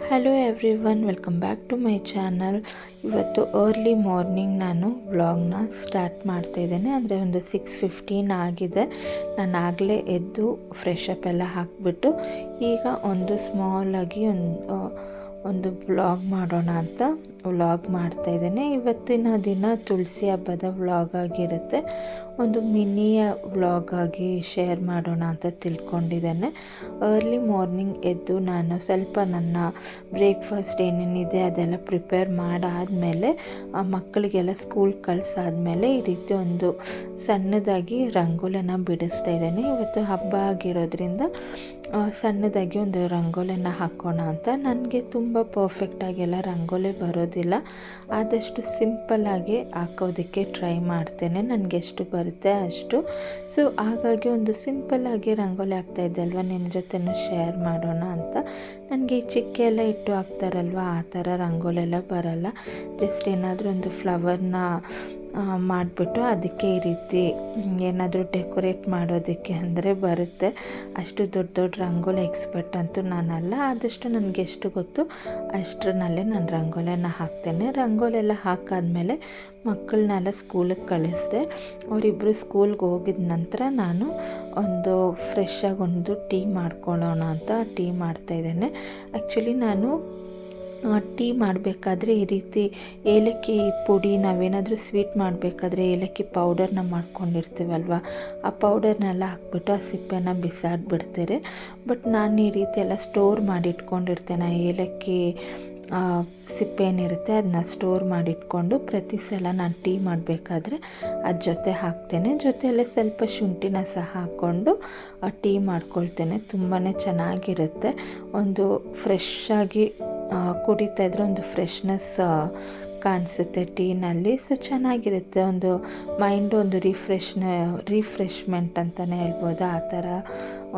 Hello everyone, welcome back to my channel. ಇವತ್ತು early morning ನಾನು ವ್ಲಾಗ್ನ ಸ್ಟಾರ್ಟ್ ಮಾಡ್ತಾಯಿದ್ದೇನೆ. ಅಂದರೆ ಒಂದು 6:15 ಆಗಿದೆ. ನಾನು ಆಗಲೇ ಎದ್ದು ಫ್ರೆಶ್ ಅಪ್ ಎಲ್ಲ ಹಾಕಿಬಿಟ್ಟು ಈಗ ಒಂದು ಸ್ಮಾಲಾಗಿ ಒಂದು ವ್ಲಾಗ್ ಮಾಡೋಣ ಅಂತ ವ್ಲಾಗ್ ಮಾಡ್ತಾಯಿದ್ದೇನೆ. ಇವತ್ತಿನ ದಿನ ತುಳಸಿ ಹಬ್ಬದ ವ್ಲಾಗ್ ಆಗಿರುತ್ತೆ. ಒಂದು ಮಿನಿಯ ವ್ಲಾಗ್ ಆಗಿ ಶೇರ್ ಮಾಡೋಣ ಅಂತ ತಿಳ್ಕೊಂಡಿದ್ದೇನೆ. ಅರ್ಲಿ ಮಾರ್ನಿಂಗ್ ಎದ್ದು ನಾನು ಸ್ವಲ್ಪ ನನ್ನ ಬ್ರೇಕ್ಫಾಸ್ಟ್ ಏನೇನಿದೆ ಅದೆಲ್ಲ ಪ್ರಿಪೇರ್ ಮಾಡಾದಮೇಲೆ ಮಕ್ಕಳಿಗೆಲ್ಲ ಸ್ಕೂಲ್ ಕಳಿಸಾದ್ಮೇಲೆ ಈ ರೀತಿ ಒಂದು ಸಣ್ಣದಾಗಿ ರಂಗೋಲಿನ ಬಿಡಿಸ್ತಾ ಇದ್ದೇನೆ. ಇವತ್ತು ಹಬ್ಬ ಆಗಿರೋದ್ರಿಂದ ಸಣ್ಣದಾಗಿ ಒಂದು ರಂಗೋಲಿನ ಹಾಕೋಣ ಅಂತ. ನನಗೆ ತುಂಬ ಪರ್ಫೆಕ್ಟಾಗೆಲ್ಲ ರಂಗೋಲಿ ಬರೋದಿಲ್ಲ, ಆದಷ್ಟು ಸಿಂಪಲ್ಲಾಗಿ ಹಾಕೋದಕ್ಕೆ ಟ್ರೈ ಮಾಡ್ತೇನೆ, ನನಗೆ ಎಷ್ಟು ಬರುತ್ತೆ ಅಷ್ಟು. ಸೊ ಹಾಗಾಗಿ ಒಂದು ಸಿಂಪಲ್ಲಾಗಿ ರಂಗೋಲಿ ಹಾಕ್ತಾಯಿದ್ದೆ ಅಲ್ವ, ನಿಮ್ಮ ಜೊತೆನೂ ಶೇರ್ ಮಾಡೋಣ ಅಂತ. ನನಗೆ ಈ ಚಿಕ್ಕ ಎಲ್ಲ ಇಟ್ಟು ಹಾಕ್ತಾರಲ್ವ ಆ ಥರ ರಂಗೋಲಿ ಎಲ್ಲ ಬರಲ್ಲ. ಜಸ್ಟ್ ಏನಾದರೂ ಒಂದು ಫ್ಲವರ್ನ ಮಾಡಿಬಿಟ್ಟು ಅದಕ್ಕೆ ಈ ರೀತಿ ಏನಾದರೂ ಡೆಕೋರೇಟ್ ಮಾಡೋದಕ್ಕೆ ಅಂದರೆ ಬರುತ್ತೆ. ಅಷ್ಟು ದೊಡ್ಡ ದೊಡ್ಡ ರಂಗೋಲಿ ಎಕ್ಸ್ಪರ್ಟ್ ಅಂತೂ ನಾನಲ್ಲ, ಆದಷ್ಟು ನನಗೆ ಎಷ್ಟು ಗೊತ್ತು ಅಷ್ಟರಲ್ಲೇ ನಾನು ರಂಗೋಲಿನ ಹಾಕ್ತೇನೆ. ರಂಗೋಲಿ ಎಲ್ಲ ಹಾಕಾದ್ಮೇಲೆ ಮಕ್ಕಳನ್ನೆಲ್ಲ ಸ್ಕೂಲಿಗೆ ಕಳಿಸಿದೆ. ಅವರಿಬ್ಬರು ಸ್ಕೂಲ್ಗೆ ಹೋಗಿದ ನಂತರ ನಾನು ಒಂದು ಫ್ರೆಶ್ಶಾಗಿ ಒಂದು ಟೀ ಮಾಡ್ಕೊಳ್ಳೋಣ ಅಂತ ಟೀ ಮಾಡ್ತಾಯಿದ್ದೇನೆ. ಆ್ಯಕ್ಚುಲಿ ನಾನು ಟೀ ಮಾಡಬೇಕಾದ್ರೆ ಈ ರೀತಿ ಏಲಕ್ಕಿ ಪುಡಿ, ನಾವೇನಾದರೂ ಸ್ವೀಟ್ ಮಾಡಬೇಕಾದ್ರೆ ಏಲಕ್ಕಿ ಪೌಡರ್ನ ಮಾಡ್ಕೊಂಡಿರ್ತೀವಲ್ವ, ಆ ಪೌಡರ್ನೆಲ್ಲ ಹಾಕ್ಬಿಟ್ಟು ಆ ಸಿಪ್ಪೆನ ಬಿಸಾಡಿಬಿಡ್ತಾರೆ. ಬಟ್ ನಾನು ಈ ರೀತಿ ಎಲ್ಲ ಸ್ಟೋರ್ ಮಾಡಿ ಇಟ್ಕೊಂಡಿರ್ತೇನೆ. ಏಲಕ್ಕಿ ಸಿಪ್ಪೆ ಏನಿರುತ್ತೆ ಅದನ್ನ ಸ್ಟೋರ್ ಮಾಡಿಟ್ಕೊಂಡು ಪ್ರತಿ ಸಲ ನಾನು ಟೀ ಮಾಡಬೇಕಾದ್ರೆ ಅದ್ರ ಜೊತೆ ಹಾಕ್ತೇನೆ. ಜೊತೆಯಲ್ಲೇ ಸ್ವಲ್ಪ ಶುಂಠಿನ ಸಹ ಹಾಕ್ಕೊಂಡು ಟೀ ಮಾಡ್ಕೊಳ್ತೇನೆ. ತುಂಬಾ ಚೆನ್ನಾಗಿರುತ್ತೆ. ಒಂದು ಫ್ರೆಶ್ಶಾಗಿ ಕುಡಿತಾ ಇದ್ರೆ ಒಂದು ಫ್ರೆಶ್ನೆಸ್ ಕಾಣಿಸುತ್ತೆ ಟೀನಲ್ಲಿ. ಸೊ ಚೆನ್ನಾಗಿರುತ್ತೆ. ಒಂದು ಮೈಂಡು ಒಂದು ರಿಫ್ರೆಶ್ಮೆಂಟ್ ಅಂತಲೇ ಹೇಳ್ಬೋದು. ಆ ಥರ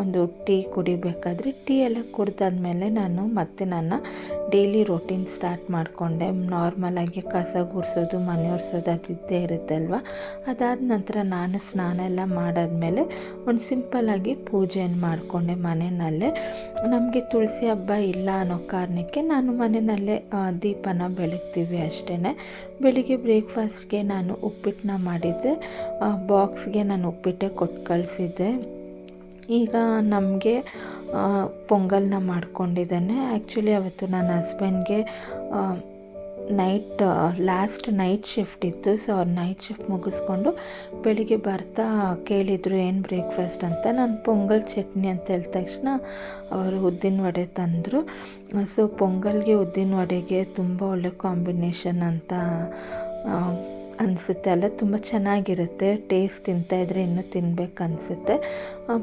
ಒಂದು ಟೀ ಕುಡಿಬೇಕಾದ್ರೆ ಟೀ ಎಲ್ಲ ಕುಡ್ದಾದ್ಮೇಲೆ ನಾನು ಮತ್ತೆ ನನ್ನ ಡೈಲಿ ರೊಟೀನ್ ಸ್ಟಾರ್ಟ್ ಮಾಡಿಕೊಂಡೆ. ನಾರ್ಮಲಾಗಿ ಕಸ ಗುಡಿಸೋದು, ಮನೆ ಒರೆಸೋದು ಅದಿದ್ದೇ ಇರುತ್ತೆ ಅಲ್ವ. ಅದಾದ ನಂತರ ನಾನು ಸ್ನಾನ ಎಲ್ಲ ಮಾಡಾದ್ಮೇಲೆ ಒಂದು ಸಿಂಪಲ್ಲಾಗಿ ಪೂಜೆಯನ್ನು ಮಾಡಿಕೊಂಡೆ ಮನೆಯಲ್ಲೇ. ನಮಗೆ ತುಳಸಿ ಹಬ್ಬ ಇಲ್ಲ ಅನ್ನೋ ಕಾರಣಕ್ಕೆ ನಾನು ಮನೆಯಲ್ಲೇ ದೀಪನ ಬೆಳಗ್ತೀವಿ ಅಷ್ಟೇ. ಬೆಳಿಗ್ಗೆ ಬ್ರೇಕ್ಫಾಸ್ಟ್ಗೆ ನಾನು ಉಪ್ಪಿಟ್ಟನ್ನ ಮಾಡಿದ್ದೆ. ಬಾಕ್ಸ್ಗೆ ನಾನು ಉಪ್ಪಿಟ್ಟೆ ಕೊಟ್ಟು ಕಳಿಸಿದ್ದೆ. ಈಗ ನಮಗೆ ಪೊಂಗಲ್ನ ಮಾಡ್ಕೊಂಡಿದ್ದಾನೆ. ಆ್ಯಕ್ಚುಲಿ ಅವತ್ತು ನನ್ನ ಹಸ್ಬೆಂಡ್ಗೆ ಲಾಸ್ಟ್ ನೈಟ್ ಶಿಫ್ಟ್ ಇತ್ತು. ಸೊ ಅವ್ರು ನೈಟ್ ಶಿಫ್ಟ್ ಮುಗಿಸ್ಕೊಂಡು ಬೆಳಿಗ್ಗೆ ಬರ್ತಾ ಕೇಳಿದರು ಏನು ಬ್ರೇಕ್ಫಾಸ್ಟ್ ಅಂತ. ನಾನು ಪೊಂಗಲ್ ಚಟ್ನಿ ಅಂತ ಹೇಳಿದ ತಕ್ಷಣ ಅವರು ಉದ್ದಿನ ವಡೆ ತಂದರು. ಸೊ ಪೊಂಗಲ್ಗೆ ಉದ್ದಿನ ವಡೆಗೆ ತುಂಬ ಒಳ್ಳೆ ಕಾಂಬಿನೇಷನ್ ಅಂತ ಅನಿಸುತ್ತೆ ಅಲ್ಲ, ತುಂಬ ಚೆನ್ನಾಗಿರುತ್ತೆ. ಟೇಸ್ಟ್ ತಿಂತಾಯಿದ್ರೆ ಇನ್ನೂ ತಿನ್ಬೇಕು ಅನಿಸುತ್ತೆ.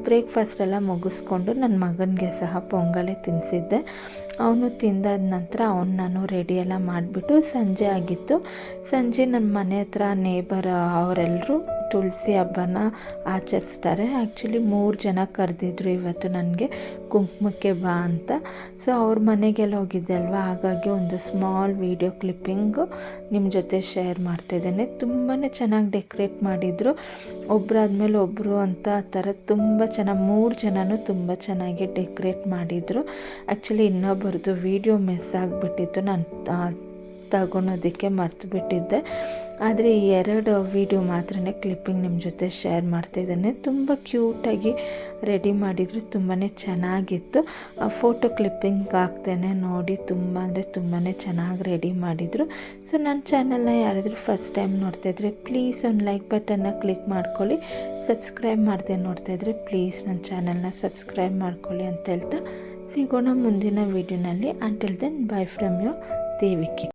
ಬ್ರೇಕ್ಫಾಸ್ಟೆಲ್ಲ ಮುಗಿಸ್ಕೊಂಡು ನನ್ನ ಮಗನಿಗೆ ಸಹ ಪೊಂಗಲೇ ತಿನ್ನಿಸಿದ್ದೆ. ಅವನು ತಿಂದಾದ ನಂತರ ನಾನು ರೆಡಿ ಎಲ್ಲ ಮಾಡಿಬಿಟ್ಟು ಸಂಜೆ ಆಗಿತ್ತು. ಸಂಜೆ ನಮ್ಮ ಮನೆ ಹತ್ರ ನೇಬರ್ ಅವರೆಲ್ಲರೂ ತುಳಸಿ ಹಬ್ಬನ ಆಚರಿಸ್ತಾರೆ. ಆ್ಯಕ್ಚುಲಿ 3 ಜನ ಕರೆದಿದ್ರು ಇವತ್ತು ನನಗೆ ಕುಂಕುಮಕ್ಕೆ ಬಾ ಅಂತ. ಸೊ ಅವ್ರ ಮನೆಗೆಲ್ಲ ಹೋಗಿದ್ದೆ ಅಲ್ವಾ, ಹಾಗಾಗಿ ಒಂದು ಸ್ಮಾಲ್ ವಿಡಿಯೋ ಕ್ಲಿಪ್ಪಿಂಗು ನಿಮ್ಮ ಜೊತೆ ಶೇರ್ ಮಾಡ್ತಾಯಿದ್ದೇನೆ. ತುಂಬಾ ಚೆನ್ನಾಗಿ ಡೆಕೋರೇಟ್ ಮಾಡಿದರು, ಒಬ್ಬರಾದ್ಮೇಲೆ ಒಬ್ಬರು ಅಂತ ಆ ಥರ ತುಂಬ ಚೆನ್ನಾಗಿ 3 ಜನನೂ ತುಂಬ ಚೆನ್ನಾಗಿ ಡೆಕೋರೇಟ್ ಮಾಡಿದರು. ಆ್ಯಕ್ಚುಲಿ ಇನ್ನೊಬ್ಬರದ್ದು ವಿಡಿಯೋ ಮಿಸ್ ಆಗಿಬಿಟ್ಟಿತ್ತು, ನಾನು ತಗೊಳೋದಕ್ಕೆ ಮರ್ತು ಬಿಟ್ಟಿದ್ದೆ. ಆದರೆ 2 ವಿಡಿಯೋ ಮಾತ್ರ ಕ್ಲಿಪ್ಪಿಂಗ್ ನಿಮ್ಮ ಜೊತೆ ಶೇರ್ ಮಾಡ್ತಾಯಿದ್ದೇನೆ. ತುಂಬ ಕ್ಯೂಟಾಗಿ ರೆಡಿ ಮಾಡಿದರು, ತುಂಬಾ ಚೆನ್ನಾಗಿತ್ತು. ಫೋಟೋ ಕ್ಲಿಪ್ಪಿಂಗ್ ಹಾಕ್ತೇನೆ ನೋಡಿ. ತುಂಬ ಅಂದರೆ ತುಂಬಾ ಚೆನ್ನಾಗಿ ರೆಡಿ ಮಾಡಿದರು. ಸೊ ನನ್ನ ಚಾನಲ್ನ ಯಾರಾದರೂ ಫಸ್ಟ್ ಟೈಮ್ ನೋಡ್ತಾಯಿದ್ರೆ ಪ್ಲೀಸ್ ಒಂದು ಲೈಕ್ ಬಟನ್ನ ಕ್ಲಿಕ್ ಮಾಡ್ಕೊಳ್ಳಿ. ಸಬ್ಸ್ಕ್ರೈಬ್ ಮಾಡದೆ ನೋಡ್ತಾಯಿದ್ರೆ ಪ್ಲೀಸ್ ನನ್ನ ಚಾನಲ್ನ ಸಬ್ಸ್ಕ್ರೈಬ್ ಮಾಡ್ಕೊಳ್ಳಿ ಅಂತ ಹೇಳ್ತಾ ಸಿಗೋಣ ಮುಂದಿನ ವಿಡಿಯೋನಲ್ಲಿ. Until then, bye from your Deviki.